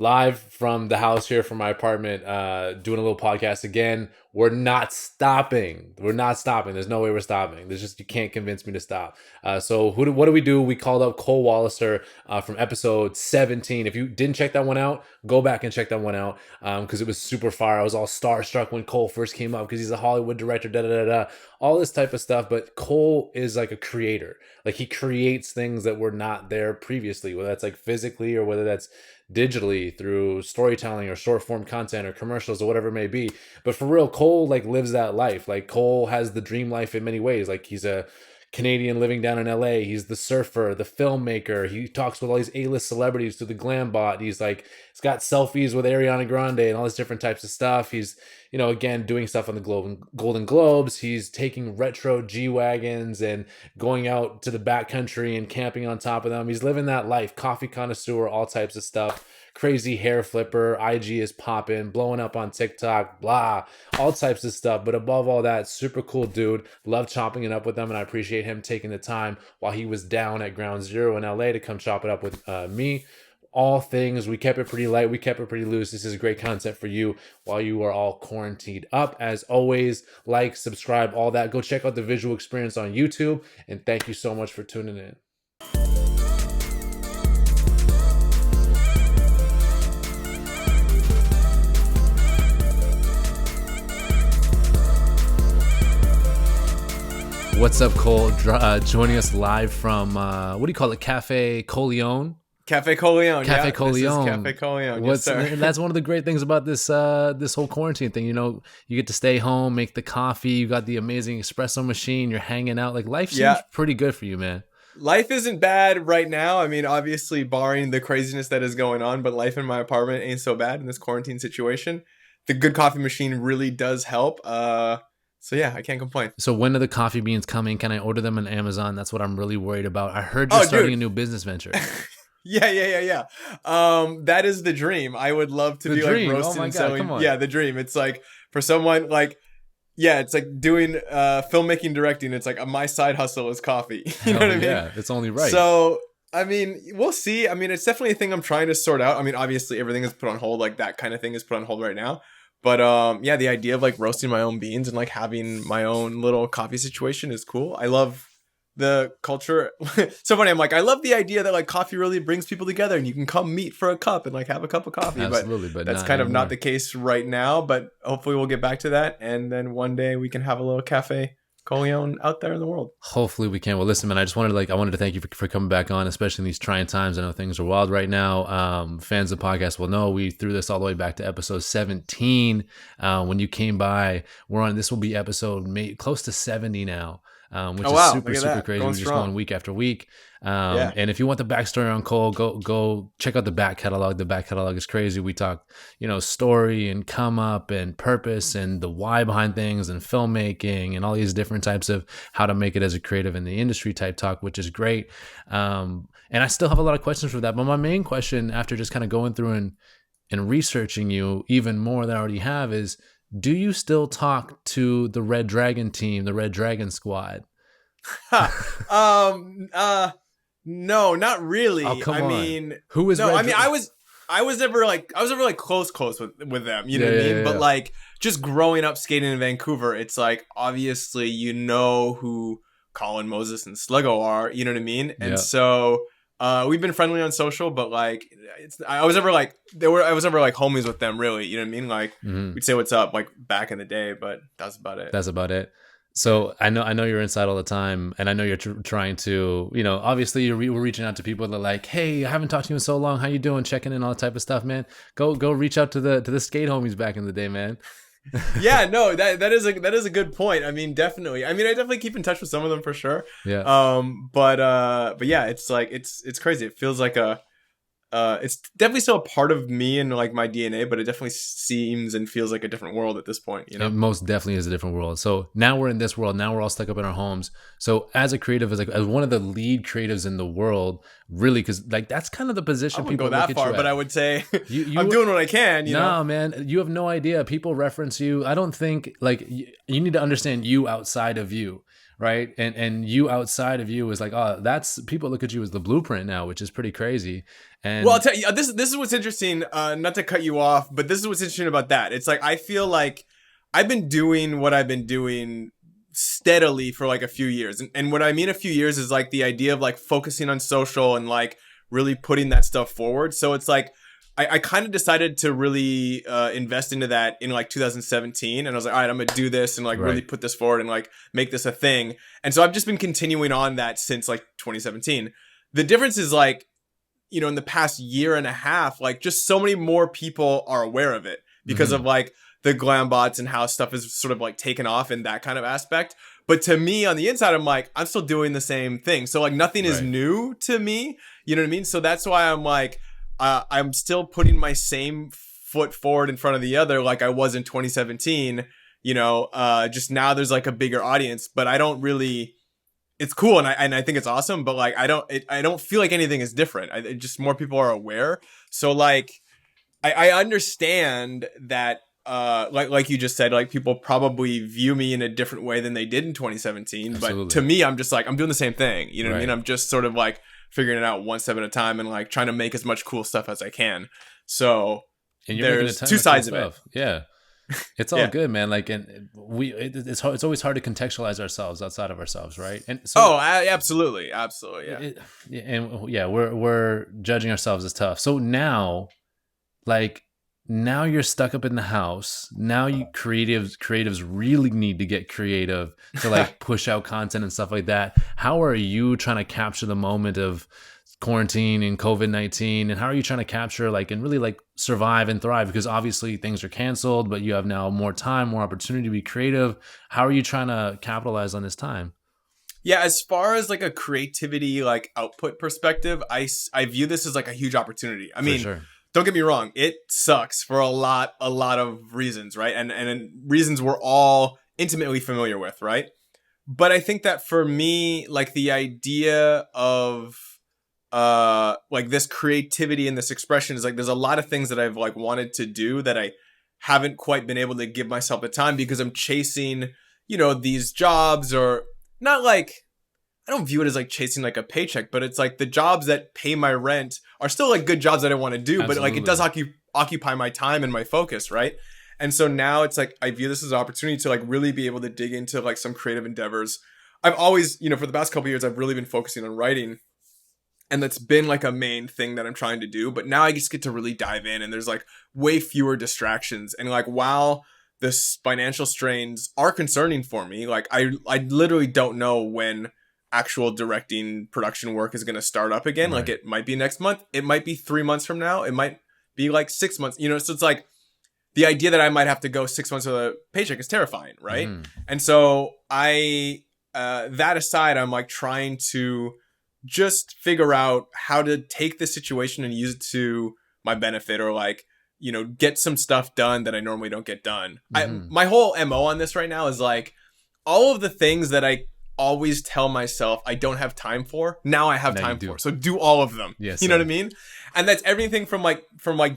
live from the house here from my apartment, doing a little podcast again. We're not stopping. We're not stopping. There's no way we're stopping. There's just, you can't convince me to stop. So what do we do? We called up Cole Walliser from episode 17. If you didn't check that one out, go back and check that one out because it was super fire. I was all starstruck when Cole first came up because he's a Hollywood director, all this type of stuff. But Cole is like a creator. Like he creates things that were not there previously, whether that's like physically or whether that's digitally through storytelling or short form content or commercials or whatever it may be. But for real, Cole like lives that life. Like Cole has the dream life in many ways. Like he's a Canadian living down in LA. He's the surfer, the filmmaker. He talks with all these A-list celebrities through the GlamBOT. He's got selfies with Ariana Grande and all this different types of stuff. He's, again, doing stuff on the Golden Globes. He's taking retro G Wagons and going out to the backcountry and camping on top of them. He's living that life. Coffee connoisseur, all types of stuff. Crazy hair flipper, IG is popping, blowing up on TikTok, blah, all types of stuff. But above all that, super cool dude. Love chopping it up with him, and I appreciate him taking the time while he was down at Ground Zero in LA to come chop it up with me. All things, we kept it pretty light, we kept it pretty loose. This is great content for you while you are all quarantined up. As always, like, subscribe, all that. Go check out the visual experience on YouTube, and thank you so much for tuning in. What's up, Cole? Joining us live from, what do you call it? Cafe Coleon? Cafe Coleon. Cafe Coleon. This is Cafe Coleon. Yes, sir. And that's one of the great things about this whole quarantine thing. You get to stay home, make the coffee. You got the amazing espresso machine. You're hanging out. Like life seems pretty good for you, man. Life isn't bad right now. I mean, obviously, barring the craziness that is going on, but life in my apartment ain't so bad in this quarantine situation. The good coffee machine really does help. So yeah, I can't complain. So when are the coffee beans coming? Can I order them on Amazon? That's what I'm really worried about. I heard you're starting a new business venture. Yeah. That is the dream. I would love to be like roasting and selling. Yeah, the dream. It's like for someone like, it's like doing filmmaking, directing. It's like my side hustle is coffee. You know what I mean? Yeah, it's only right. So I mean, we'll see. I mean, it's definitely a thing I'm trying to sort out. I mean, obviously everything is put on hold. Like that kind of thing is put on hold right now. But the idea of like roasting my own beans and like having my own little coffee situation is cool. I love the culture. So funny. I'm like, I love the idea that like coffee really brings people together and you can come meet for a cup and like have a cup of coffee. Absolutely, but that's kind of not the case right now. But hopefully we'll get back to that. And then one day we can have a little Cafe Coleon out there in the world. Hopefully we can. Well, listen, man, I wanted to thank you for coming back on, especially in these trying times. I know things are wild right now. Fans of the podcast will know we threw this all the way back to episode 17 when you came by. This will be episode close to 70 now. Which is super crazy. We're just going week after week. And if you want the backstory on Cole, go check out the back catalog. The back catalog is crazy. We talk, story and come up and purpose and the why behind things and filmmaking and all these different types of how to make it as a creative in the industry type talk, which is great. And I still have a lot of questions for that. But my main question after just kind of going through and researching you even more than I already have is, do you still talk to the Red Dragon team, the Red Dragon squad? No, not really. Oh, come on. I mean, who is? No, I was never like close with them. You know what I mean? But like just growing up skating in Vancouver, it's like obviously who Colin, Moses, and Sluggo are. You know what I mean? And so we've been friendly on social, but like I was never like homies with them really. You know what I mean? Like we'd say what's up like back in the day, but that's about it. So I know you're inside all the time, and I know you're trying to, obviously we're reaching out to people that are like, hey, I haven't talked to you in so long. How you doing? Checking in, all that type of stuff, man. Go reach out to the skate homies back in the day, man. Yeah, no, that is a good point. I mean, definitely. I mean, I definitely keep in touch with some of them for sure. Yeah. But yeah, it's like it's crazy. It feels like it's definitely still a part of me and like my DNA, but it definitely seems and feels like a different world at this point. It most definitely is a different world. So now we're in this world. Now we're all stuck up in our homes. So as a creative, as one of the lead creatives in the world, really, because like that's kind of the position. I wouldn't go that far, but I would say I'm doing what I can. No, man, you have no idea. People reference you. I don't think like you need to understand you outside of you. right? And you outside of you is like, oh, that's people look at you as the blueprint now, which is pretty crazy. And well, I'll tell you, this is what's interesting. Not to cut you off, but this is what's interesting about that. It's like I feel like I've been doing what I've been doing steadily for like a few years, and what I mean a few years is like the idea of like focusing on social and like really putting that stuff forward. So it's like I kind of decided to really invest into that in like 2017, and I was like, all right, I'm gonna do this and like really put this forward and like make this a thing. And so I've just been continuing on that since like 2017. The difference is like, you know, in the past year and a half, like just so many more people are aware of it because of like the GlamBOTs and how stuff is sort of like taken off in that kind of aspect. But to me on the inside, I'm like, I'm still doing the same thing. So like nothing is new to me. You know what I mean? So that's why I'm like, I'm still putting my same foot forward in front of the other like I was in 2017, you know, just now there's like a bigger audience, but I don't really, it's cool and I think it's awesome, but like I don't feel like anything is different. Just more people are aware. So like I understand that like you just said, like people probably view me in a different way than they did in 2017. Absolutely. But to me, I'm just like, I'm doing the same thing. You know what I mean? I'm just sort of like figuring it out one step at a time and like trying to make as much cool stuff as I can. So there's two sides of it. Yeah. It's all good, man. Like, and it's hard, it's always hard to contextualize ourselves outside of ourselves, right? And so, absolutely, yeah. We're judging ourselves as tough. So now, like, now you're stuck up in the house. Now you creatives really need to get creative to like push out content and stuff like that. How are you trying to capture the moment of quarantine and COVID-19, and how are you trying to capture like and really like survive and thrive? Because obviously things are canceled, but you have now more time, more opportunity to be creative. How are you trying to capitalize on this time? Yeah, as far as like a creativity like output perspective, I view this as like a huge opportunity. I mean, sure. Don't get me wrong, it sucks for a lot of reasons, right? And reasons we're all intimately familiar with, right? But I think that for me, like the idea of like this creativity and this expression is like, there's a lot of things that I've like wanted to do that I haven't quite been able to give myself the time because I'm chasing, you know, these jobs, or not like, I don't view it as like chasing like a paycheck, but it's like the jobs that pay my rent are still like good jobs that I want to do. Absolutely. But like it does occupy my time and my focus, right? And so now it's like I view this as an opportunity to like really be able to dig into like some creative endeavors. I've always, you know, for the past couple of years, I've really been focusing on writing. And that's been like a main thing that I'm trying to do. But now I just get to really dive in, and there's like way fewer distractions. And like, while the financial strains are concerning for me, like I literally don't know when actual directing production work is going to start up again. Right. Like it might be next month. It might be 3 months from now. It might be like 6 months, you know? So it's like the idea that I might have to go 6 months with a paycheck is terrifying. Right. And so that aside, I'm like trying to just figure out how to take this situation and use it to my benefit, or like, you know, get some stuff done that I normally don't get done. My whole MO on this right now is like all of the things that I always tell myself I don't have time for, now I have time for. So do all of them. Yes, you know what I mean? And that's everything from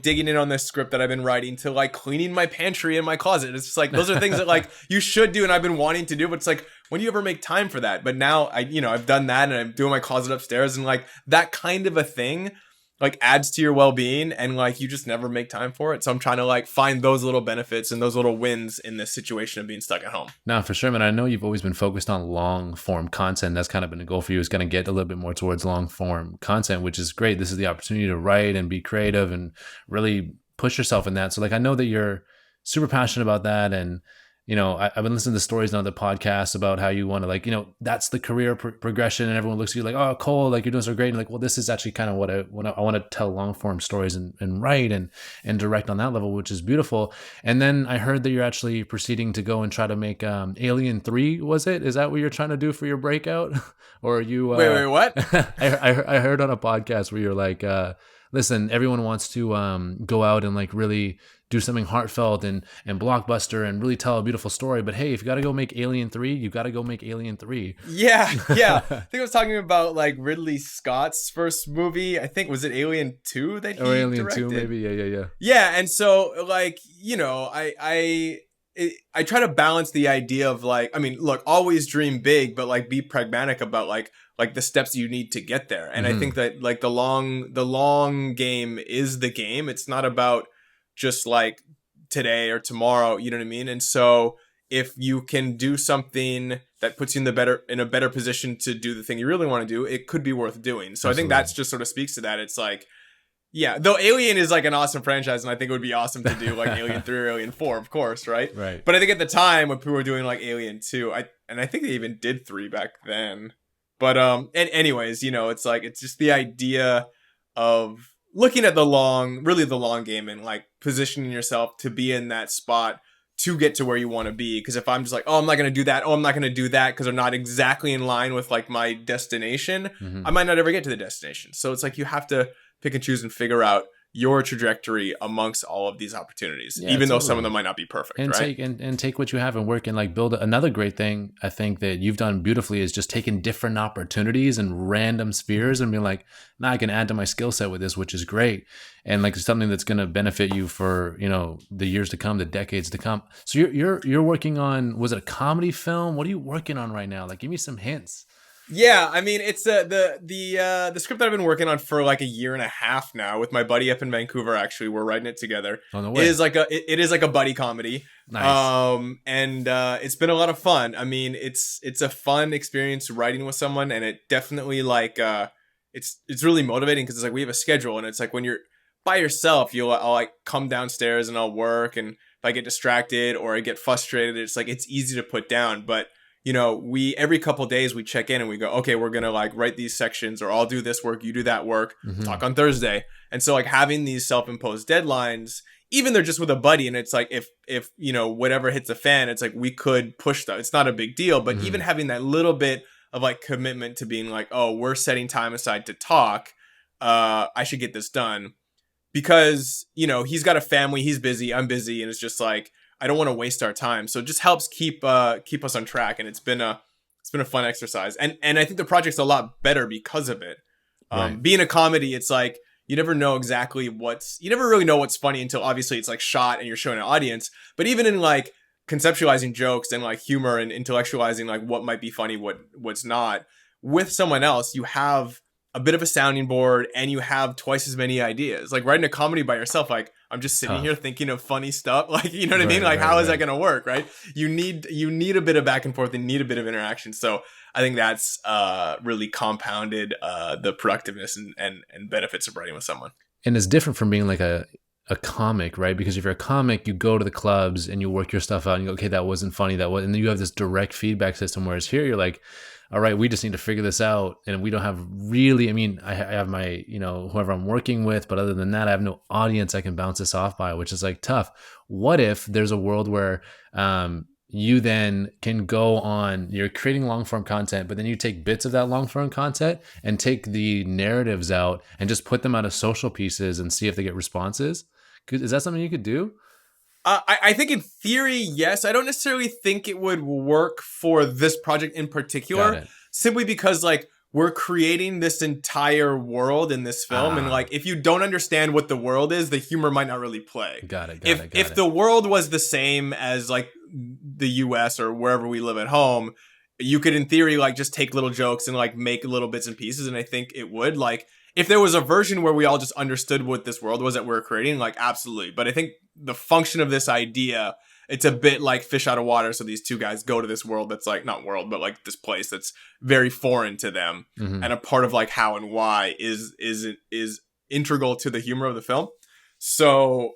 digging in on this script that I've been writing to like cleaning my pantry and my closet. It's just like, those are things that like you should do and I've been wanting to do, but it's like, when do you ever make time for that? But now I've done that, and I'm doing my closet upstairs, and like that kind of a thing like adds to your well-being, and like you just never make time for it. So I'm trying to like find those little benefits and those little wins in this situation of being stuck at home. No, for sure, man. I know you've always been focused on long form content. That's kind of been a goal for you, is going to get a little bit more towards long form content, which is great. This is the opportunity to write and be creative and really push yourself in that. So like, I know that you're super passionate about that. And you know, I've been listening to stories on the podcast about how you want to, like, you know, that's the career progression, and everyone looks at you like, oh, Cole, like you're doing so great. And like, well, this is actually kind of what I want to tell long form stories and write and direct on that level, which is beautiful. And then I heard that you're actually proceeding to go and try to make Alien 3, was it? Is that what you're trying to do for your breakout? Or are you... Wait, what? I heard on a podcast where you're like, listen, everyone wants to go out and like really do something heartfelt and blockbuster and really tell a beautiful story. But hey, if you got to go make Alien 3, you got to go make Alien 3. Yeah. I think I was talking about like Ridley Scott's first movie. I think, was it Alien 2 that he Alien directed? 2 maybe. Yeah. Yeah. And so like, you know, I try to balance the idea of like, I mean, look, always dream big, but like be pragmatic about like the steps you need to get there. And I think that like the long game is the game. It's not about just like today or tomorrow, you know what I mean? And so if you can do something that puts you in a better position to do the thing you really want to do, it could be worth doing. So Absolutely. I think that's just sort of speaks to that. It's like, yeah, though Alien is like an awesome franchise, and I think it would be awesome to do like Alien 3 or Alien 4, of course, right? Right. But I think at the time when people were doing like Alien 2, I think they even did 3 back then. But and anyways, you know, it's like it's just the idea of looking at the long game and like positioning yourself to be in that spot to get to where you want to be. Because if I'm just like, oh, I'm not going to do that. Oh, I'm not going to do that because they're not exactly in line with like my destination. I might not ever get to the destination. So it's like you have to pick and choose and figure out your trajectory amongst all of these opportunities, even though some of them might not be perfect, and right? Take what you have and work and like build another great thing. I think that you've done beautifully is just taking different opportunities and random spheres and being like, nah, I can add to my skill set with this, which is great. And like something that's going to benefit you for, you know, the years to come, the decades to come. So you're working on, was it a comedy film? What are you working on right now? Like, give me some hints. Yeah, I mean, it's the script that I've been working on for like a year and a half now with my buddy up in Vancouver. Actually, we're writing it together. On the way. It is like a buddy comedy. Nice. And it's been a lot of fun. I mean, it's a fun experience writing with someone, and it definitely like it's really motivating because it's like we have a schedule, and it's like when you're by yourself, I'll like come downstairs and I'll work, and if I get distracted or I get frustrated, it's like it's easy to put down, but you know, every couple of days we check in and we go, okay, we're going to like write these sections, or I'll do this work, you do that work, talk on Thursday. And so like having these self-imposed deadlines, even they're just with a buddy, and it's like, if, you know, whatever hits the fan, it's like, we could push that. It's not a big deal, but even having that little bit of like commitment to being like, oh, we're setting time aside to talk. I should get this done because, you know, he's got a family, he's busy, I'm busy. And it's just like, I don't want to waste our time. So it just helps keep us on track. And it's been a fun exercise. And I think the project's a lot better because of it. Right. Being a comedy, it's like, you never know exactly you never really know what's funny until obviously it's like shot and you're showing an audience. But even in like conceptualizing jokes and like humor and intellectualizing like what might be funny, what's not, with someone else, you have a bit of a sounding board and you have twice as many ideas. Like writing a comedy by yourself, like I'm just sitting here thinking of funny stuff. Like, you know what I mean? Like, how is that going to work? Right. You need a bit of back and forth and need a bit of interaction. So I think that's really compounded the productiveness and benefits of writing with someone. And it's different from being like a comic, right? Because if you're a comic, you go to the clubs and you work your stuff out and you go, okay, that wasn't funny. And then you have this direct feedback system. Whereas here you're like, all right, we just need to figure this out. And we don't have really, I mean, I have my, you know, whoever I'm working with, but other than that, I have no audience I can bounce this off by, which is like tough. What if there's a world where you then can go on, you're creating long form content, but then you take bits of that long form content and take the narratives out and just put them out as social pieces and see if they get responses? Is that something you could do? I think in theory, yes. I don't necessarily think it would work for this project in particular, simply because like we're creating this entire world in this film. And like, if you don't understand what the world is, the humor might not really play. Got it. If the world was the same as like the US or wherever we live at home, you could in theory like just take little jokes and like make little bits and pieces. And I think it would like, if there was a version where we all just understood what this world was that we're creating, like absolutely. But I think the function of this idea, it's a bit like fish out of water. So these two guys go to this world that's like, not world, but like this place that's very foreign to them. And a part of like how and why is integral to the humor of the film. So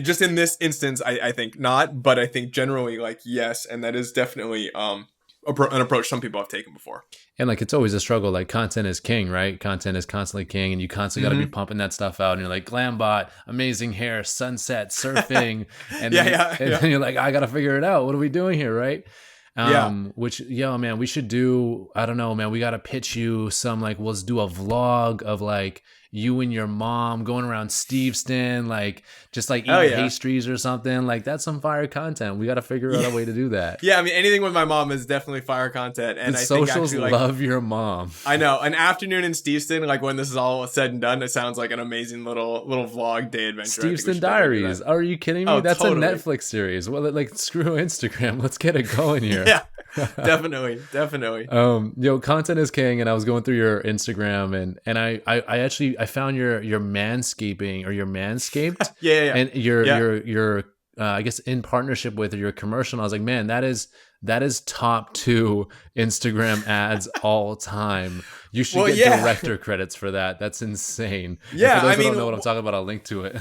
just in this instance, I think not, but I think generally like yes. And that is definitely an approach some people have taken before. And like, it's always a struggle. Like content is king, right? Content is constantly king, and you constantly got to be pumping that stuff out. And you're like, GlamBOT, amazing hair, sunset, surfing. And then you're like, I got to figure it out. What are we doing here? Right. Which, man, we should do, I don't know, man, we got to pitch you some, like, let's do a vlog of like, you and your mom going around Steveston, like just like Hell eating yeah. pastries or something. Like that's some fire content. We got to figure out a way to do that. Yeah, I mean, anything with my mom is definitely fire content. And The I think socials actually, like, love your mom. I know, an afternoon in Steveston, like when this is all said and done, it sounds like an amazing little vlog day adventure. Steveston Diaries. Are you kidding me? Oh, That's totally. a Netflix series. Well, like screw Instagram. Let's get it going here. Yeah, definitely. Content is king, and I was going through your Instagram, and I actually found your manscaping or your Manscaped, Yeah. and your I guess in partnership with your commercial. And I was like, man, that is top 2 Instagram ads all time. You should get director credits for that. That's insane. Yeah, and for those that don't know what I'm talking about, I'll link to it.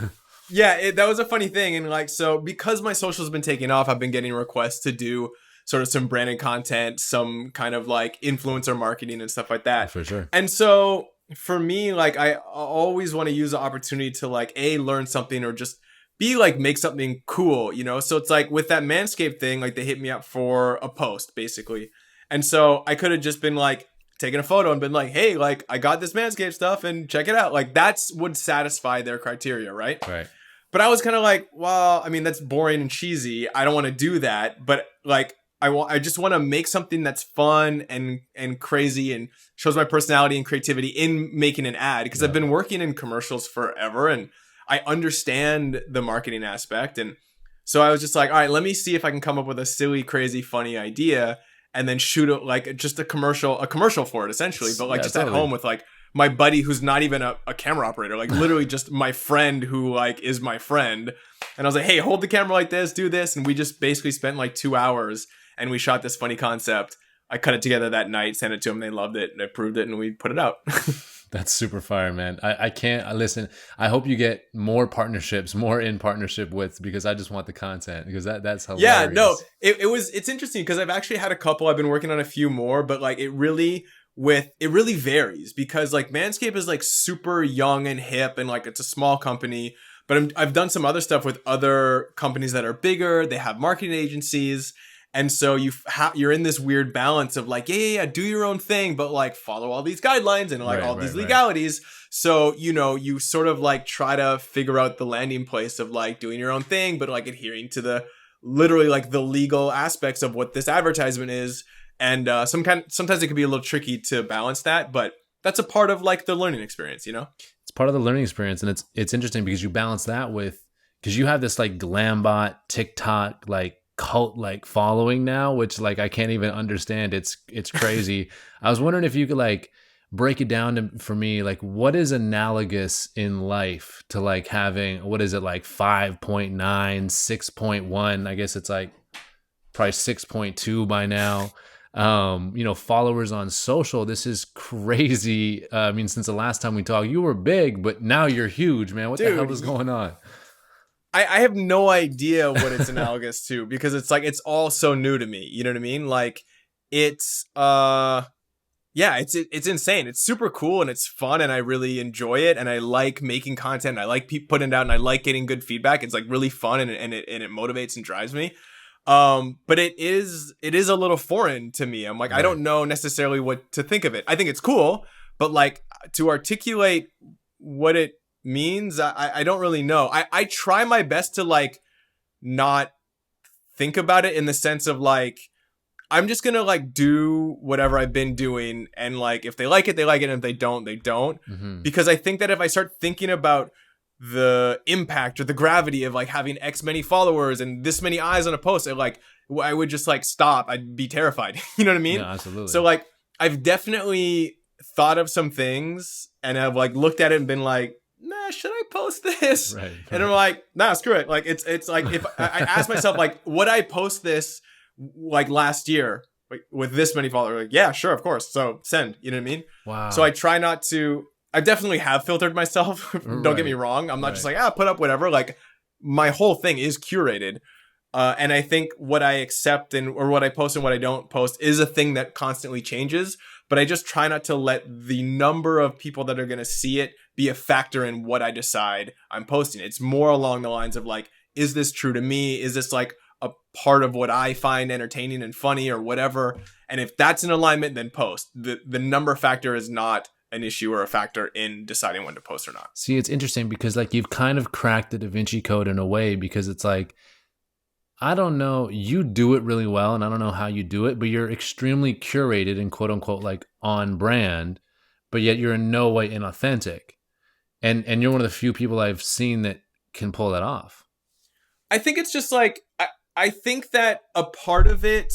Yeah, that was a funny thing. And like, so because my social's been taking off, I've been getting requests to do sort of some branded content, some kind of like influencer marketing and stuff like that. For sure. And so for me, like, I always want to use the opportunity to like, learn something or just be like, make something cool, you know? So it's like with that Manscaped thing, like they hit me up for a post basically. And so I could have just been like, taken a photo and been like, hey, like I got this Manscaped stuff and check it out. Like that's would satisfy their criteria, right? Right. But I was kind of like, well, I mean, that's boring and cheesy. I don't want to do that. But like, I just want to make something that's fun and crazy and shows my personality and creativity in making an ad. Because I've been working in commercials forever and I understand the marketing aspect. And so I was just like, all right, let me see if I can come up with a silly, crazy, funny idea and then shoot it like just a commercial for it essentially. But like just totally. At home with like my buddy who's not even a camera operator, like literally just my friend who like is my friend. And I was like, hey, hold the camera like this, do this. And we just basically spent like 2 hours and we shot this funny concept. I cut it together that night, sent it to them. They loved it and approved it and we put it out. That's super fire, man. I can't listen. I hope you get more partnerships, more in partnership with, because I just want the content because that's hilarious. Yeah, no, it's interesting because I've actually had a couple. I've been working on a few more, but like it really varies because like Manscaped is like super young and hip and like it's a small company, but I've done some other stuff with other companies that are bigger. They have marketing agencies. And so you're in this weird balance of like, yeah, do your own thing, but like follow all these guidelines and like all these legalities. Right. So, you sort of like try to figure out the landing place of like doing your own thing, but like adhering to the literally like the legal aspects of what this advertisement is. And sometimes it can be a little tricky to balance that, but that's a part of like the learning experience, you know? It's part of the learning experience. And it's interesting because you balance that with, because you have this like GlamBOT TikTok, like cult like following now, which like I can't even understand. It's crazy. I was wondering if you could like break it down for me, like what is analogous in life to like having, what is it, like 5.9, 6.1, I guess it's like probably 6.2 by now, followers on social. This is crazy. I mean, since the last time we talked, you were big, but now you're huge, man. What the hell is going on? I have no idea what it's analogous to because it's like, it's all so new to me. You know what I mean? Like it's insane. It's super cool and it's fun and I really enjoy it. And I like making content. I like putting it out and I like getting good feedback. It's like really fun and it motivates and drives me. But it is a little foreign to me. I'm like, right. I don't know necessarily what to think of it. I think it's cool, but like to articulate what it means, I don't really know. I try my best to like not think about it in the sense of like I'm just gonna like do whatever I've been doing and like if they like it, they like it, and if they don't, they don't. Mm-hmm. Because I think that if I start thinking about the impact or the gravity of like having X many followers and this many eyes on a post, I would just like stop. I'd be terrified. You know what I mean? Yeah, absolutely. So like I've definitely thought of some things and I've like looked at it and been like, nah, should I post this? Right. And I'm like, nah, screw it. Like it's like if I ask myself like, would I post this like last year with this many followers? Like, yeah, sure, of course. So send. You know what I mean? Wow. So I try not to. I definitely have filtered myself. Don't get me wrong. I'm not just like, put up whatever. Like my whole thing is curated. And I think what I accept or what I post and what I don't post is a thing that constantly changes. But I just try not to let the number of people that are going to see it be a factor in what I decide I'm posting. It's more along the lines of like, is this true to me? Is this like a part of what I find entertaining and funny or whatever? And if that's in alignment, then post. The number factor is not an issue or a factor in deciding when to post or not. See, it's interesting because like you've kind of cracked the Da Vinci Code in a way, because it's like, I don't know, you do it really well and I don't know how you do it, but you're extremely curated and quote unquote like on brand, but yet you're in no way inauthentic. And you're one of the few people I've seen that can pull that off. I think it's just like, I think that a part of it,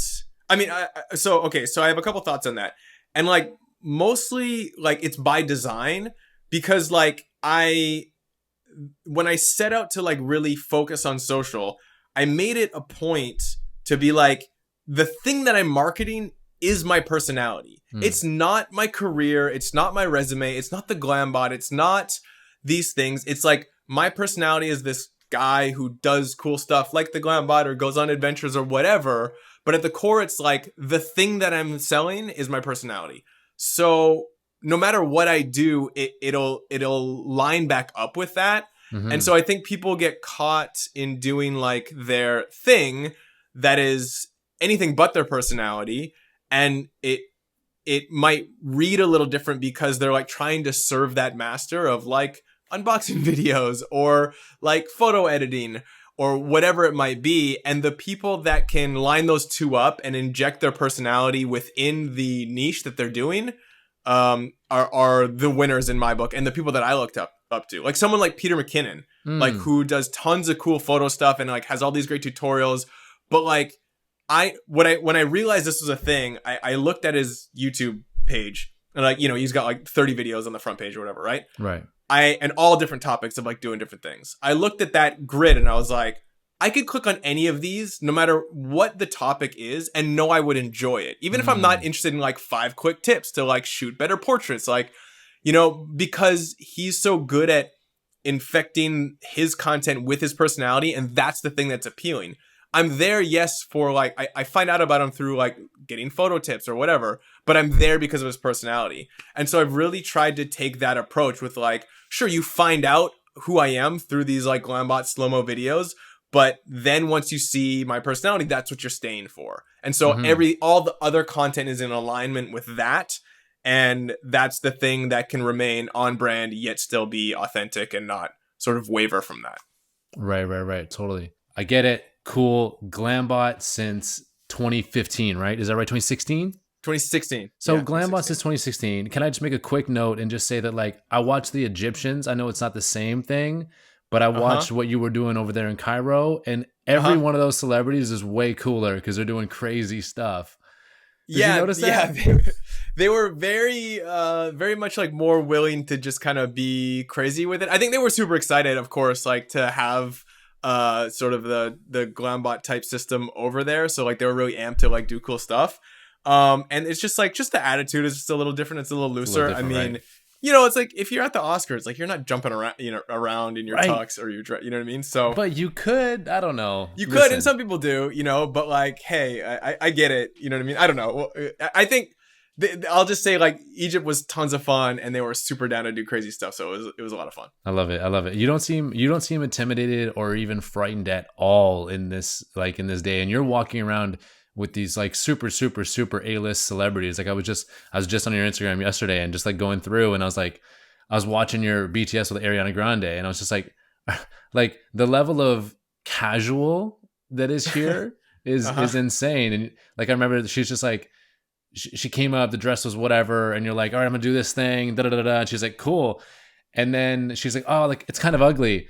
I mean, so I have a couple thoughts on that. And like, mostly like it's by design, because like when I set out to like really focus on social, I made it a point to be like, the thing that I'm marketing is my personality. It's not my career. It's not my resume. It's not the GlamBOT. It's not these things. It's like, my personality is this guy who does cool stuff like the GlamBOT or goes on adventures or whatever. But at the core, it's like, the thing that I'm selling is my personality. So no matter what I do, it'll line back up with that. Mm-hmm. And so I think people get caught in doing like their thing that is anything but their personality. And it might read a little different because they're like trying to serve that master of like unboxing videos or like photo editing or whatever it might be. And the people that can line those two up and inject their personality within the niche that they're doing are the winners in my book, and the people that I looked up to. Like someone like Peter McKinnon, like who does tons of cool photo stuff and like has all these great tutorials. But like when I realized this was a thing, I looked at his YouTube page and like, you know, he's got like 30 videos on the front page or whatever, right? Right. And all different topics of like doing different things. I looked at that grid and I was like, I could click on any of these no matter what the topic is and know I would enjoy it. Even if I'm not interested in like 5 quick tips to like shoot better portraits, like, you know, because he's so good at infecting his content with his personality. And that's the thing that's appealing. I'm there, yes, for like, I find out about him through like getting photo tips or whatever, but I'm there because of his personality. And so I've really tried to take that approach with like, sure, you find out who I am through these like GlamBOT slow-mo videos, but then once you see my personality, that's what you're staying for. And so all the other content is in alignment with that. And that's the thing that can remain on brand, yet still be authentic and not sort of waver from that. Right. Totally. I get it. Cool. GlamBOT since 2015, right? Is that right? 2016? 2016. So yeah, GlamBOT since 2016. Can I just make a quick note and just say that like I watched the Egyptians. I know it's not the same thing, but I watched what you were doing over there in Cairo, and every one of those celebrities is way cooler because they're doing crazy stuff. Did you notice that? Yeah, they were very much like more willing to just kind of be crazy with it. I think they were super excited, of course, like to have sort of the GlamBOT type system over there. So like they were really amped to like do cool stuff. And it's just like, just the attitude is just a little different. It's a little looser. I mean, right. You know, it's like if you're at the Oscars, like you're not jumping around, around in your tux or your dress, you know what I mean? So, but you could, I don't know. You could, and some people do, you know, but like, hey, I get it. You know what I mean? I don't know. Well, I think I'll just say like Egypt was tons of fun and they were super down to do crazy stuff. So it was a lot of fun. I love it. You don't seem intimidated or even frightened at all in this day. And you're walking around with these like super A-list celebrities. Like I was just on your Instagram yesterday and just like going through, and I was watching your BTS with Ariana Grande, and I was just like the level of casual that is here is insane. And like I remember she's just like, she came up, the dress was whatever, and you're like, all right, I'm gonna do this thing, and she's like, cool. And then she's like, oh, like it's kind of ugly.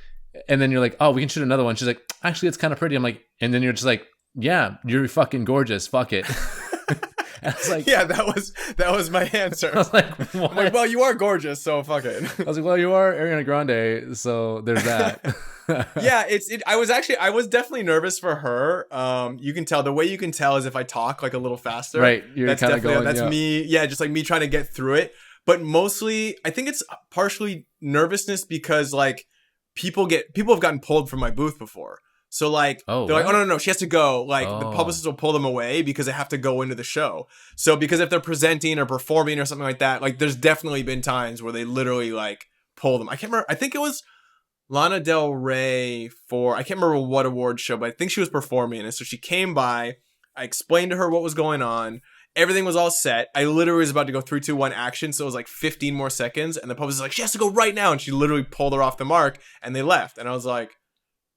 And then you're like, oh, we can shoot another one. She's like, actually, it's kind of pretty. I'm like, and then you're just like, yeah, you're fucking gorgeous. Fuck it. I was like, yeah, that was my answer. I was like, what? I'm like, well, you are gorgeous, so fuck it. I was like, well, you are Ariana Grande, so there's that. Yeah, I was definitely nervous for her. You can tell, the way you can tell is if I talk like a little faster. Right. You're kind of going, that's me. Yeah, just like me trying to get through it. But mostly, I think it's partially nervousness because like people have gotten pulled from my booth before. So like, they're like, oh no, she has to go. Like the publicists will pull them away because they have to go into the show. So because if they're presenting or performing or something like that, like there's definitely been times where they literally like pull them. I can't remember. I think it was Lana Del Rey I can't remember what award show, but I think she was performing. And so she came by, I explained to her what was going on. everything was all set. I literally was about to go 3, 2, 1 action. So it was like 15 more seconds. And the publicist was like, she has to go right now. And she literally pulled her off the mark and they left. And I was like,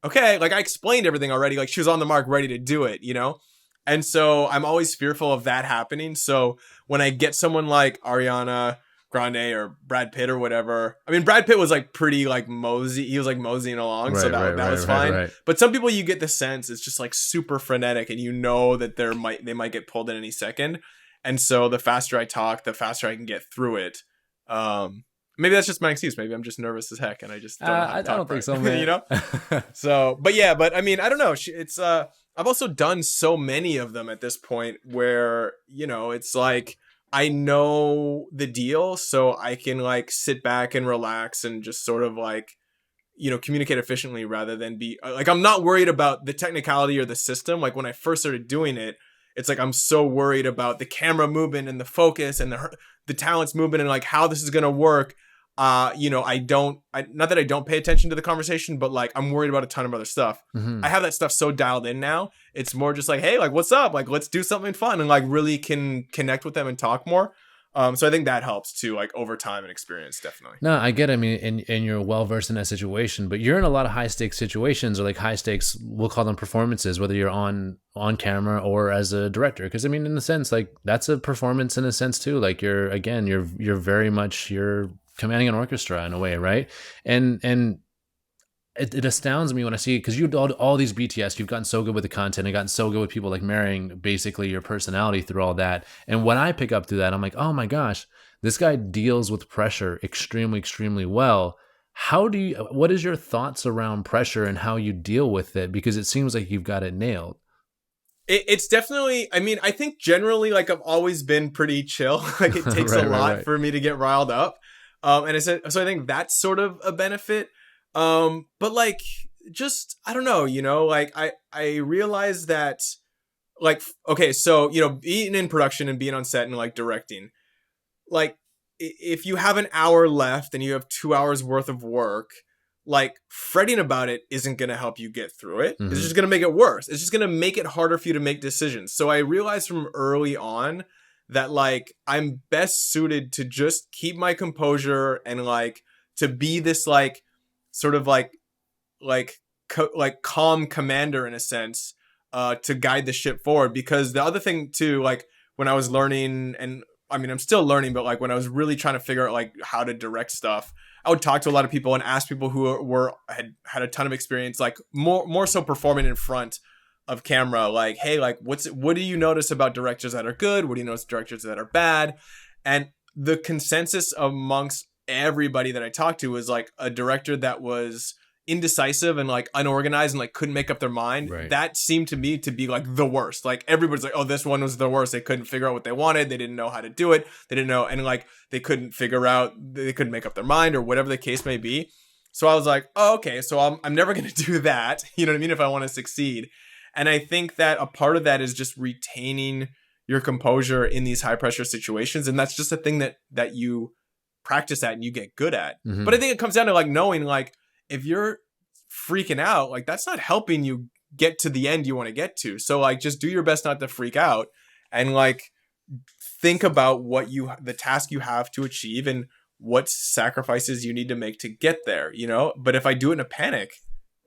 okay, like I explained everything already. Like she was on the mark, ready to do it, you know? And so I'm always fearful of that happening. So when I get someone like Ariana Grande or Brad Pitt or whatever, I mean, Brad Pitt was like pretty like mosey. He was like moseying along. So that was fine. Right. But some people, you get the sense it's just like super frenetic and you know that they might get pulled in any second. And so the faster I talk, the faster I can get through it. Maybe that's just my excuse. Maybe I'm just nervous as heck and I just don't know how to talk, I don't think so, man. You know? So, but I mean, I don't know. It's, I've also done so many of them at this point where, you know, it's like, I know the deal, so I can like sit back and relax and just sort of like, you know, communicate efficiently rather than be like, I'm not worried about the technicality or the system. Like when I first started doing it, it's like, I'm so worried about the camera movement and the focus and the talent's movement and like how this is going to work. You know, not that I don't pay attention to the conversation, but like I'm worried about a ton of other stuff. I have that stuff so dialed in now. It's more just like, hey, like, what's up? Like, let's do something fun and like really can connect with them and talk more. So I think that helps too, like over time and experience, definitely. No, I get it. I mean, and you're well versed in that situation, but you're in a lot of high stakes situations or like high stakes, we'll call them performances, whether you're on camera or as a director. Because I mean, in a sense, like that's a performance in a sense too. Like you're very much you're commanding an orchestra in a way, right? And it astounds me when I see it because you've done all these BTS, you've gotten so good with the content and gotten so good with people like marrying basically your personality through all that. And when I pick up through that, I'm like, oh my gosh, this guy deals with pressure extremely, extremely well. What is your thoughts around pressure and how you deal with it? Because it seems like you've got it nailed. It's definitely, I mean, I think generally like I've always been pretty chill. Like it takes a lot for me to get riled up. And so I think that's sort of a benefit. But like, just, I don't know, you know, like I realized that like, okay, so, you know, being in production and being on set and like directing, like if you have an hour left and you have 2 hours worth of work, like fretting about it isn't going to help you get through it. It's just going to make it worse. It's just going to make it harder for you to make decisions. So I realized from early on that like I'm best suited to just keep my composure and like to be this like sort of like calm commander in a sense to guide the ship forward. Because the other thing too, like when I was learning, and I mean I'm still learning, but like when I was really trying to figure out like how to direct stuff, I would talk to a lot of people and ask people who had a ton of experience, like more so performing in front of camera, like, hey, like what do you notice about directors that are good? What do you notice directors that are bad? And the consensus amongst everybody that I talked to was like a director that was indecisive and like unorganized and like couldn't make up their mind. Right. That seemed to me to be like the worst. Like everybody's like, oh, this one was the worst. They couldn't figure out what they wanted. They didn't know how to do it. They didn't know. And like they couldn't make up their mind or whatever the case may be. So I was like, oh, okay. So I'm never going to do that. You know what I mean? If I want to succeed. And I think that a part of that is just retaining your composure in these high pressure situations. And that's just a thing that you practice at and you get good at. But I think it comes down to like knowing like if you're freaking out, like that's not helping you get to the end you want to get to. So like just do your best not to freak out and like think about the task you have to achieve and what sacrifices you need to make to get there, you know? But if I do it in a panic,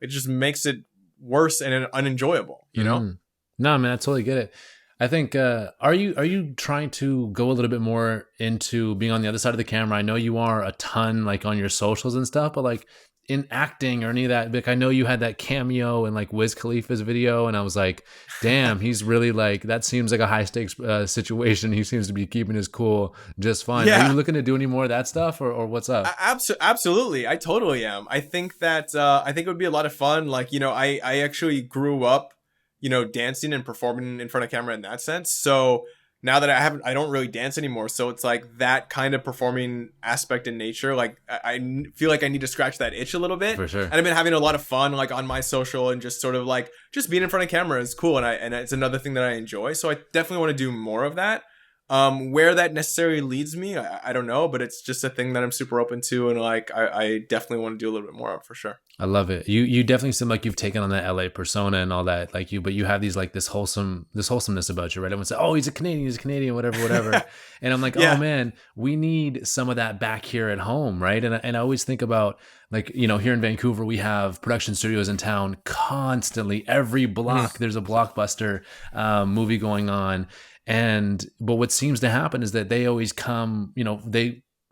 it just makes it worse and unenjoyable, you know? No, man, I totally get it. I think, are you trying to go a little bit more into being on the other side of the camera? I know you are a ton like on your socials and stuff, but like in acting or any of that, like I know you had that cameo in like Wiz Khalifa's video and I was like, damn, he's really like, that seems like a high stakes situation. He seems to be keeping his cool just fine. Yeah. Are you looking to do any more of that stuff or what's up? Absolutely. I totally am. I think that, I think it would be a lot of fun. Like, you know, I actually grew up, you know, dancing and performing in front of camera in that sense. So now that I don't really dance anymore. So it's like that kind of performing aspect in nature. Like I feel like I need to scratch that itch a little bit. For sure. And I've been having a lot of fun like on my social and just sort of like just being in front of camera is cool. And it's another thing that I enjoy. So I definitely want to do more of that. Where that necessarily leads me, I don't know, but it's just a thing that I'm super open to. And like, I definitely want to do a little bit more of for sure. I love it. You definitely seem like you've taken on that LA persona and all that. Like but you have these like this wholesomeness about you, right? Everyone say, "Oh, he's a Canadian, whatever, whatever." And I'm like, "Oh Yeah. man, we need some of that back here at home, right?" And I always think about like, here in Vancouver, we have production studios in town constantly. Every block, there's a blockbuster movie going on. But what seems to happen is that they always come,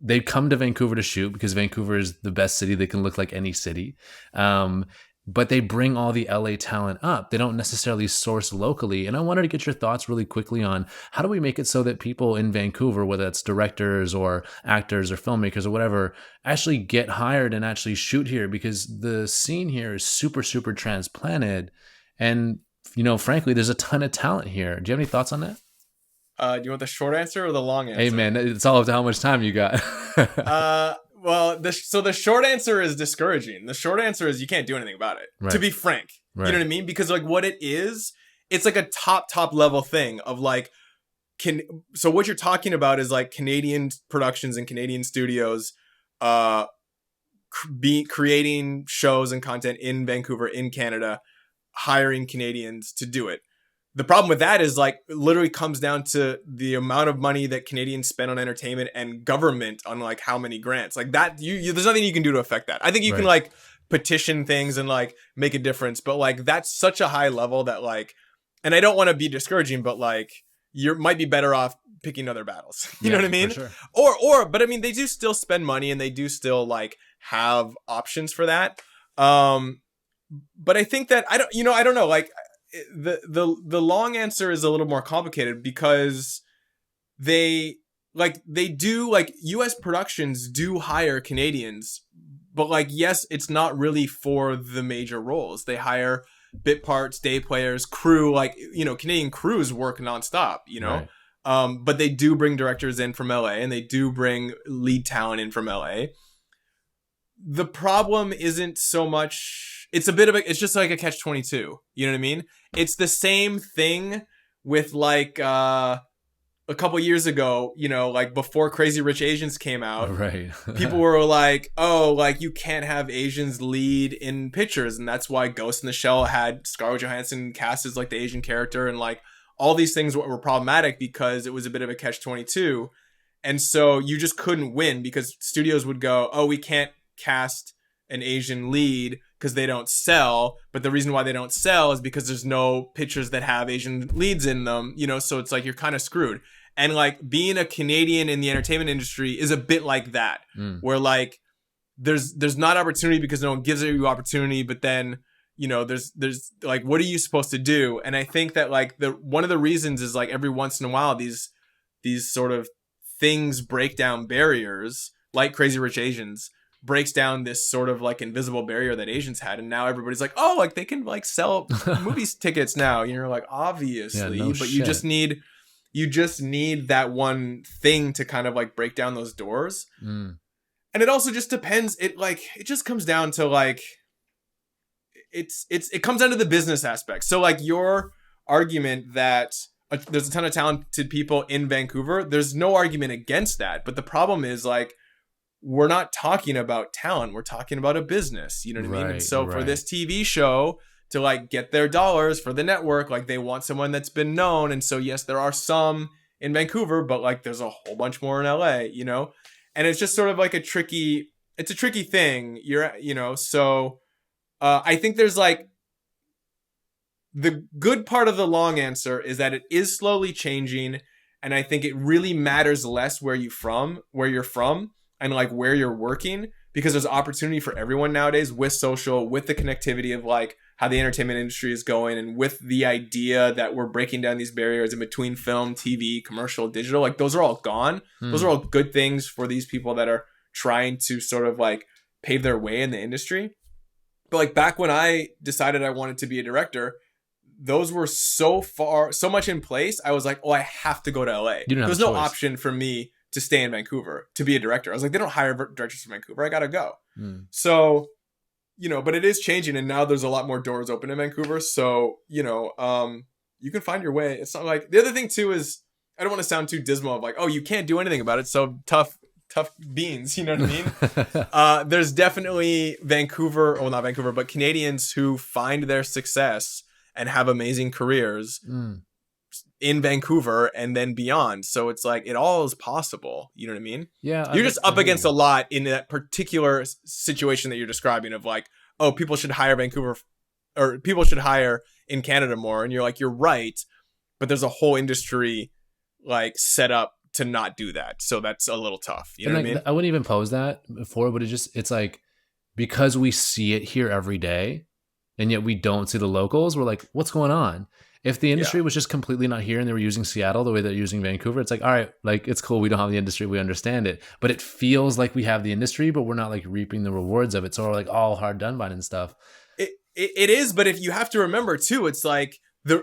they come to Vancouver to shoot because Vancouver is the best city. They can look like any city. But they bring all the LA talent up. They don't necessarily source locally. And I wanted to get your thoughts really quickly on how do we make it so that people in Vancouver, whether it's directors or actors or filmmakers or whatever, actually get hired and actually shoot here, because the scene here is super, super transplanted. And, frankly, there's a ton of talent here. Do you have any thoughts on that? Do you want the short answer or the long answer? Hey, man, it's all up to how much time you got. Well, the short answer is discouraging. The short answer is you can't do anything about it, right. To be frank. Right. You know what I mean? Because like what it is, it's like a top level thing of like, so what you're talking about is like Canadian productions and Canadian studios creating shows and content in Vancouver, in Canada, hiring Canadians to do it. The problem with that is like it literally comes down to the amount of money that Canadians spend on entertainment and government on like how many grants. Like that, there's nothing you can do to affect that. I think you can like petition things and like make a difference, but like that's such a high level that like, and I don't want to be discouraging, but like you might be better off picking other battles. You know what I mean? For sure. But I mean, they do still spend money and they do still like have options for that. But I think that I don't know, like. The long answer is a little more complicated because they do like US productions do hire Canadians, but like yes, it's not really for the major roles. They hire bit parts, day players, crew, like Canadian crews work nonstop, right. But they do bring directors in from LA and they do bring lead talent in from LA. The problem isn't so much. It's it's just like a catch-22. You know what I mean? It's the same thing with like a couple years ago, like before Crazy Rich Asians came out, right? People were like, oh, like you can't have Asians lead in pictures. And that's why Ghost in the Shell had Scarlett Johansson cast as like the Asian character. And like all these things were problematic because it was a bit of a catch-22. And so you just couldn't win because studios would go, oh, we can't cast an Asian lead because they don't sell, but the reason why they don't sell is because there's no pictures that have Asian leads in them, so it's like you're kind of screwed. And like being a Canadian in the entertainment industry is a bit like that, where like there's not opportunity because no one gives you opportunity, but then there's like what are you supposed to do? And I think that like one of the reasons is like every once in a while these sort of things break down barriers, like Crazy Rich Asians breaks down this sort of like invisible barrier that Asians had, and now everybody's like, oh, like they can like sell movies tickets now. You're like, obviously, but shit. you just need that one thing to kind of like break down those doors. And it also just depends. It just comes down to like it comes down to the business aspect. So like your argument that there's a ton of talented people in Vancouver, there's no argument against that. But the problem is like, we're not talking about talent. We're talking about a business. You know what I mean? And so for this TV show to like get their dollars for the network, like they want someone that's been known. And so, yes, there are some in Vancouver, but like there's a whole bunch more in LA, and it's just sort of like it's a tricky thing. So I think there's like the good part of the long answer is that it is slowly changing. And I think it really matters less where you're from. And like where you're working, because there's opportunity for everyone nowadays with social, with the connectivity of like how the entertainment industry is going, and with the idea that we're breaking down these barriers in between film, TV, commercial, digital. Like those are all gone. Those are all good things for these people that are trying to sort of like pave their way in the industry. But like back when I decided I wanted to be a director, those were so much in place. I was like, oh, I have to go to LA. There was no option for me to stay in Vancouver to be a director. I was like, they don't hire directors from Vancouver. I gotta go. So, but it is changing, and now there's a lot more doors open in Vancouver. So, you can find your way. It's not like the other thing too is I don't want to sound too dismal of like, oh, you can't do anything about it. So tough beans. You know what I mean? There's definitely not Vancouver, but Canadians who find their success and have amazing careers in Vancouver and then beyond. So it's like, it all is possible. You know what I mean? Yeah. You're just up against a lot in that particular situation that you're describing of like, oh, people should hire people should hire in Canada more. And you're like, you're right. But there's a whole industry like set up to not do that. So that's a little tough. You know what I mean? I wouldn't even pose that before, but it's like, because we see it here every day and yet we don't see the locals, we're like, what's going on? If the industry was just completely not here and they were using Seattle the way they're using Vancouver, it's like, all right, like, it's cool. We don't have the industry. We understand it. But it feels like we have the industry, but we're not like reaping the rewards of it. So we're like all hard done by and stuff. It is. But if you have to remember too, it's like the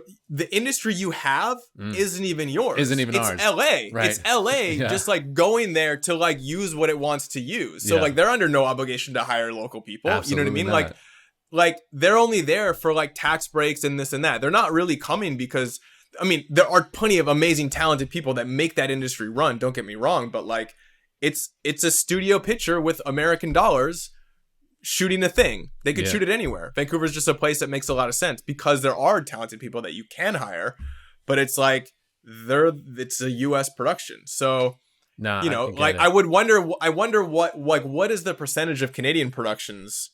industry you have isn't even yours. Isn't even ours. It's LA. Right. It's LA just like going there to like use what it wants to use. So like they're under no obligation to hire local people. Absolutely, you know what I mean? Like they're only there for like tax breaks and this and that. They're not really coming because, I mean, there are plenty of amazing, talented people that make that industry run. Don't get me wrong, but like it's a studio picture with American dollars shooting a thing. They could shoot it anywhere. Vancouver's just a place that makes a lot of sense because there are talented people that you can hire, but it's like it's a US production. So, you know, like I wonder what is the percentage of Canadian productions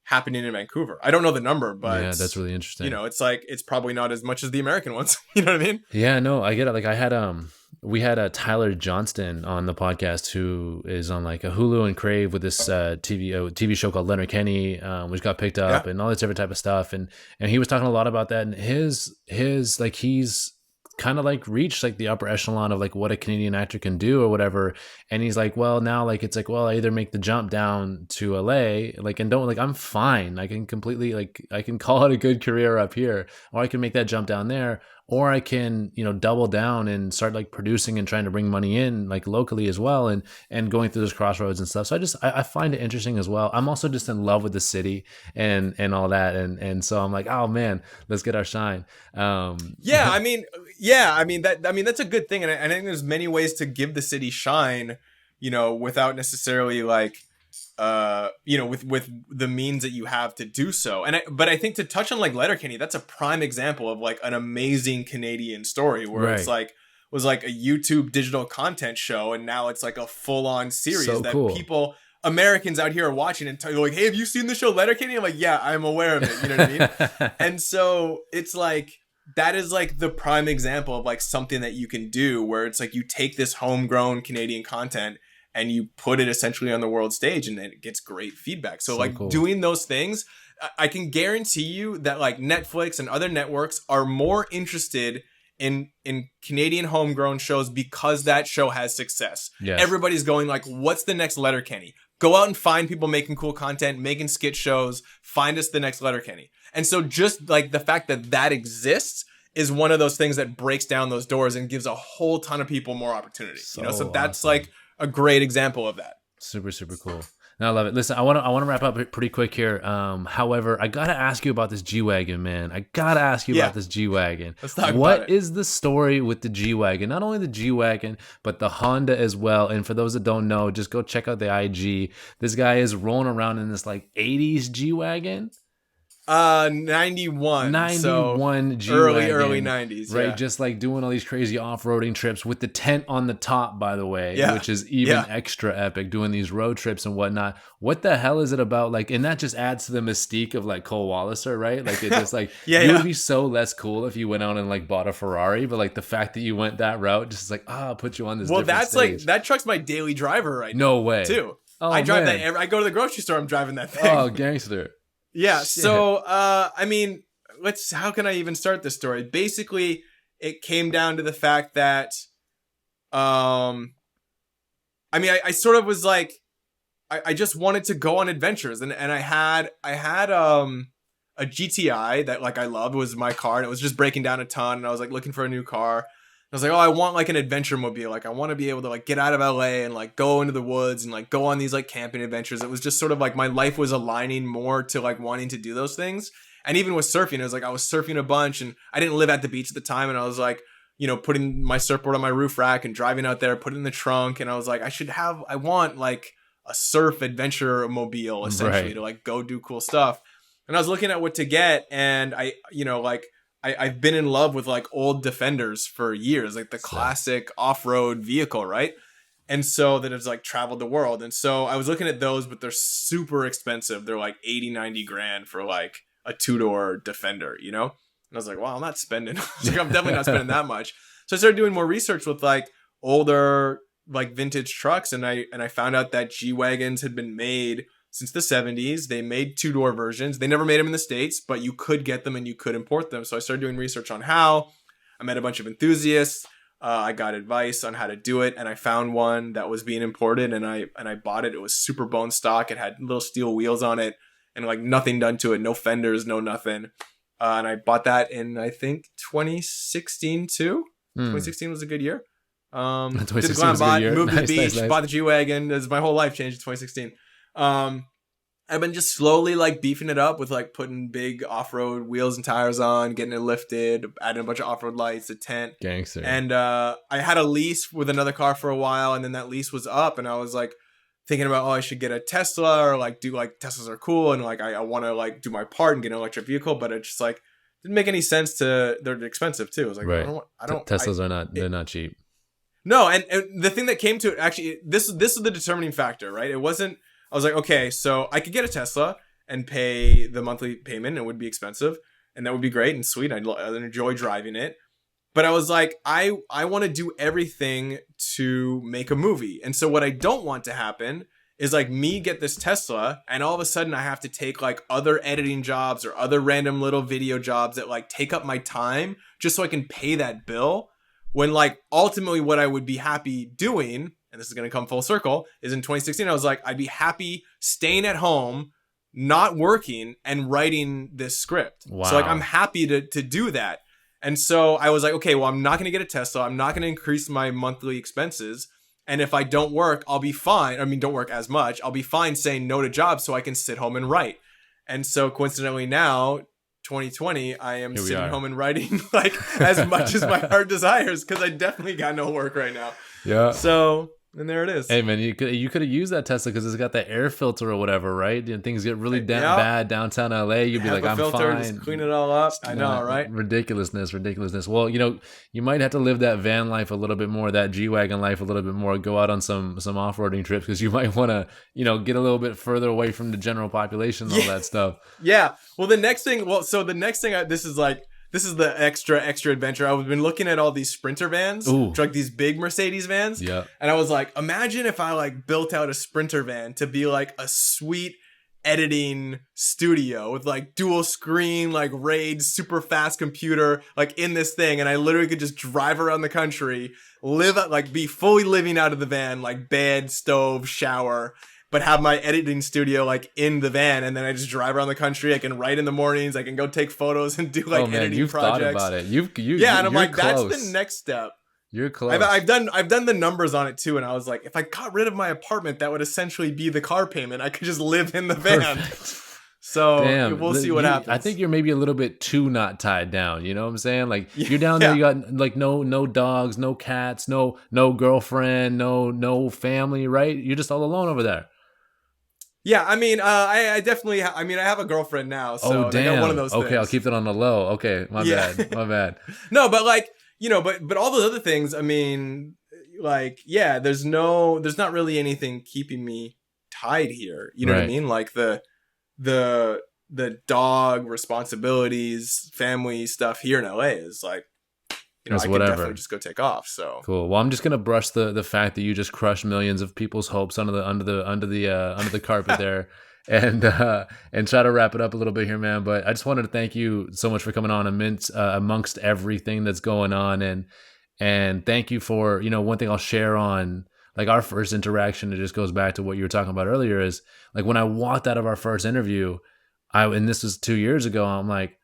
happening in Vancouver? I don't know the number, but yeah, that's really interesting. You know, it's like, it's probably not as much as the American ones. You know what I mean? Yeah, no, I get it. Like I had, we had Tyler Johnston on the podcast who is on like a Hulu and Crave with this TV show called Leonard Kenny, which got picked up and all this different type of stuff. And he was talking a lot about that, and his like, he's kind of like reached like the upper echelon of like what a Canadian actor can do or whatever. And he's like, well, now like, it's like, well, I either make the jump down to LA, like, and don't like, I'm fine. I can completely like, I can call it a good career up here, or I can make that jump down there, or I can, you know, double down and start like producing and trying to bring money in like locally as well, and going through those crossroads and stuff. So I find it interesting as well. I'm also just in love with the city and all that, and so I'm like, oh man, let's get our shine. I mean that's a good thing, and I think there's many ways to give the city shine, you know, without necessarily like you know, with the means that you have to do so. But I think to touch on like Letterkenny, that's a prime example of like an amazing Canadian story where it's like, was like a YouTube digital content show, and now it's like a full-on series people, Americans out here are watching and tell you like, hey, have you seen the show Letterkenny? I'm like, yeah, I'm aware of it. You know what I mean? And so it's like, that is like the prime example of like something that you can do where it's like you take this homegrown Canadian content and you put it essentially on the world stage, and then it gets great feedback. So like doing those things, I can guarantee you that like Netflix and other networks are more interested in Canadian homegrown shows because that show has success. Yes. Everybody's going like, what's the next Letterkenny? Go out and find people making cool content, making skit shows, find us the next Letterkenny. And so just like the fact that that exists is one of those things that breaks down those doors and gives a whole ton of people more opportunity. So, you know, so that's awesome. Like a great example of that. Super, super cool. No, I love it. Listen, I want to wrap up pretty quick here. However, I gotta ask you about this G Wagen, man. I gotta ask you about this G Wagen. Let's talk about it. What is the story with the G Wagen? Not only the G Wagen, but the Honda as well. And for those that don't know, just go check out the IG. This guy is rolling around in this like 80s G Wagen. 91 so G early 90s, right? Just like doing all these crazy off-roading trips with the tent on the top, by the way, which is even extra epic, doing these road trips and whatnot. What the hell is it about? Like, and that just adds to the mystique of like Cole Walliser, right? Like, it just like you would be so less cool if you went out and like bought a Ferrari, but like the fact that you went that route just like put you on this different stage. Like that truck's my daily driver right now. No way. Too. I drive that I go to the grocery store, I'm driving that thing. Oh, gangster. Yeah, so, I mean, how can I even start this story? Basically, it came down to the fact that, I mean, I sort of was like, I just wanted to go on adventures, and I had a GTI that, like, I loved, was my car, and it was just breaking down a ton, and I was, like, looking for a new car. I was like, oh, I want like an adventure mobile. Like, I want to be able to like get out of LA and like go into the woods and like go on these like camping adventures. It was just sort of like my life was aligning more to like wanting to do those things. And even with surfing, it was like I was surfing a bunch, and I didn't live at the beach at the time. And I was like, putting my surfboard on my roof rack and driving out there, put it in the trunk. And I was like, I want like a surf adventure mobile essentially to like go do cool stuff. And I was looking at what to get, and I've been in love with like old Defenders for years, like the classic off-road vehicle, right? And so that has like traveled the world. And so I was looking at those, but they're super expensive. They're like 80, 90 grand for like a 2-door Defender, And I was like, wow, I'm not spending. I'm definitely not spending that much. So I started doing more research with like older, like vintage trucks. And I found out that G Wagons had been made since the 70s. They made 2-door versions. They never made them in the States, but you could get them and you could import them. So I started doing research on how. I met a bunch of enthusiasts. I got advice on how to do it, and I found one that was being imported, and I bought it. It was super bone stock. It had little steel wheels on it, and like nothing done to it, no fenders, no nothing. And I bought that in, I think, 2016 too. 2016 was a good year. Did the GlamBOT, moved to the beach, bought the G Wagen. My whole life changed in 2016. I've been just slowly like beefing it up with like putting big off-road wheels and tires on, getting it lifted, adding a bunch of off-road lights, a tent. Gangster. And I had a lease with another car for a while, and then that lease was up, and I was like thinking about, I should get a Tesla, or like do like Teslas are cool, and like I want to like do my part and get an electric vehicle, but it just like didn't make any sense they're expensive too. I was like, right. I don't Teslas are not, they're not cheap. No, and the thing that came to it, actually, this is the determining factor, right? It wasn't. I was like, okay, so I could get a Tesla and pay the monthly payment. It would be expensive, and that would be great and sweet. I'd enjoy driving it. But I was like, I want to do everything to make a movie. And so what I don't want to happen is like me get this Tesla, and all of a sudden I have to take like other editing jobs or other random little video jobs that like take up my time just so I can pay that bill. When like ultimately what I would be happy doing, and this is going to come full circle, is in 2016, I was like, I'd be happy staying at home, not working, and writing this script. Wow. So like, I'm happy to do that. And so I was like, okay, well, I'm not going to get a Tesla. I'm not going to increase my monthly expenses. And if I don't work, I'll be fine. I mean, don't work as much. I'll be fine saying no to jobs so I can sit home and write. And so coincidentally now, 2020, I am sitting home and writing like as much as my heart desires, because I definitely got no work right now. Yeah. So, and there it is. Hey man, you could have used that Tesla because it's got that air filter or whatever, right? And things get really bad downtown LA. You'd be like, I'm fine. Just clean it all up. I know, right? Ridiculousness. Well, you might have to live that van life a little bit more, that G Wagen life a little bit more. Go out on some off-roading trips because you might want to, get a little bit further away from the general population and all that stuff. Yeah. Well, the next thing, this is the extra adventure. I've been looking at all these Sprinter vans, like these big Mercedes vans. Yeah. And I was like, imagine if I like built out a Sprinter van to be like a sweet editing studio with like dual screen, like RAID, super fast computer, like in this thing. And I literally could just drive around the country, be fully living out of the van, like bed, stove, shower, but have my editing studio like in the van, and then I just drive around the country. I can write in the mornings. I can go take photos and do like editing you've projects. Thought about it. And I'm like, close. that's the next step. You're close. I've done the numbers on it too, and I was like, if I got rid of my apartment, that would essentially be the car payment. I could just live in the van. Perfect. So we'll see what happens. I think you're maybe a little bit too not tied down. You know what I'm saying? Like you're down there, you got like no dogs, no cats, no girlfriend, no family, right? You're just all alone over there. Yeah, I mean, I definitely, I have a girlfriend now, so I got one of those things. Okay, I'll keep it on the low. Okay, my bad. No, but like, but all those other things, I mean, like, yeah, there's not really anything keeping me tied here. You know what I mean? Like the dog responsibilities, family stuff here in LA is like, I can definitely just go take off. So cool. Well, I'm just gonna brush the fact that you just crushed millions of people's hopes under the carpet there, and try to wrap it up a little bit here, man. But I just wanted to thank you so much for coming on amongst everything that's going on, and thank you for one thing I'll share on like our first interaction. It just goes back to what you were talking about earlier. Is like when I walked out of our first interview, and this was 2 years ago. I'm like,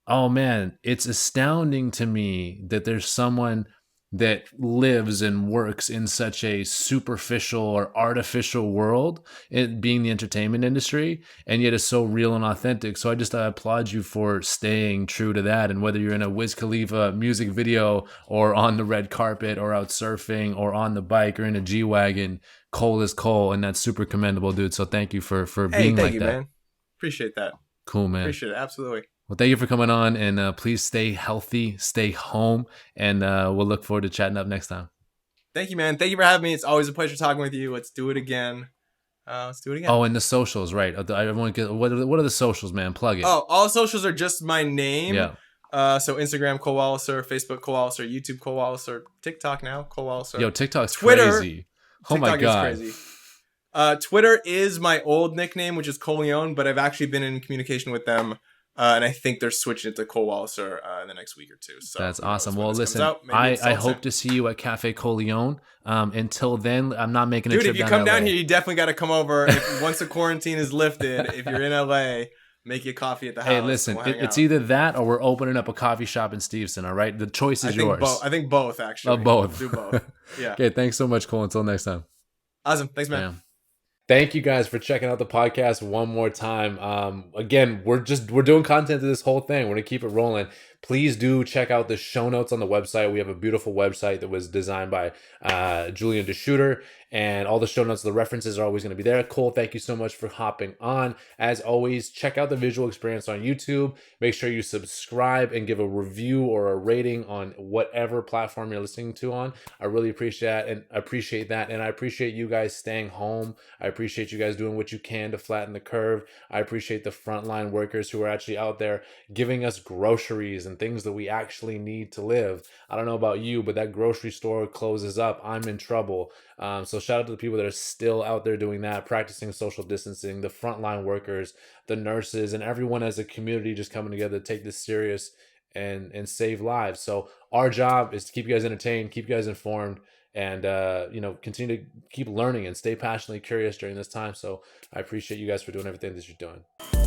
oh man, it's astounding to me that there's someone that lives and works in such a superficial or artificial world, it being the entertainment industry, and yet is so real and authentic. So I applaud you for staying true to that. And whether you're in a Wiz Khalifa music video or on the red carpet or out surfing or on the bike or in a G Wagen, Cole is Cole, and that's super commendable, dude. So thank you for being thank like you, that. man. Appreciate that. Cool, man. Appreciate it. Absolutely. Well, thank you for coming on, and please stay healthy, stay home, and we'll look forward to chatting up next time. Thank you, man. Thank you for having me. It's always a pleasure talking with you. Let's do it again. Oh, and the socials, right? I want to get what are the socials, man? Plug it. Oh, all socials are just my name. Yeah. So Instagram, Cole Walliser, Facebook, Cole Walliser, YouTube, Cole Walliser, TikTok now, Cole Walliser. Yo, TikTok's Twitter, crazy. Oh my God. Is crazy. Twitter is my old nickname, which is Kolya, but I've actually been in communication with them. And I think they're switching it to Cole Walliser in the next week or two. So that's awesome. Well, listen, I hope to see you at Cafe Kolya. Until then, I'm not making a trip down. Dude, if you come down here, you definitely got to come over. Once the quarantine is lifted, if you're in LA, make you coffee at the house. Hey, listen, it's either that or we're opening up a coffee shop in Stevenson. All right, the choice is yours. I think both, actually. Both. Do both. Yeah. Okay. Thanks so much, Cole. Until next time. Awesome. Thanks, man. Bam. Thank you guys for checking out the podcast one more time. Again, we're doing content to this whole thing. We're gonna keep it rolling. Please do check out the show notes on the website. We have a beautiful website that was designed by Julian DeShooter, and all the show notes, the references are always going to be there. Cole, thank you so much for hopping on. As always, check out the visual experience on YouTube. Make sure you subscribe and give a review or a rating on whatever platform you're listening to on. I really appreciate that, and I appreciate you guys staying home. I appreciate you guys doing what you can to flatten the curve. I appreciate the frontline workers who are actually out there giving us groceries and things that we actually need to live. I don't know about you, but that grocery store closes up, I'm in trouble. So shout out to the people that are still out there doing that, practicing social distancing, the frontline workers, the nurses, and everyone as a community just coming together to take this serious and save lives. So our job is to keep you guys entertained, keep you guys informed, and continue to keep learning and stay passionately curious during this time. So I appreciate you guys for doing everything that you're doing.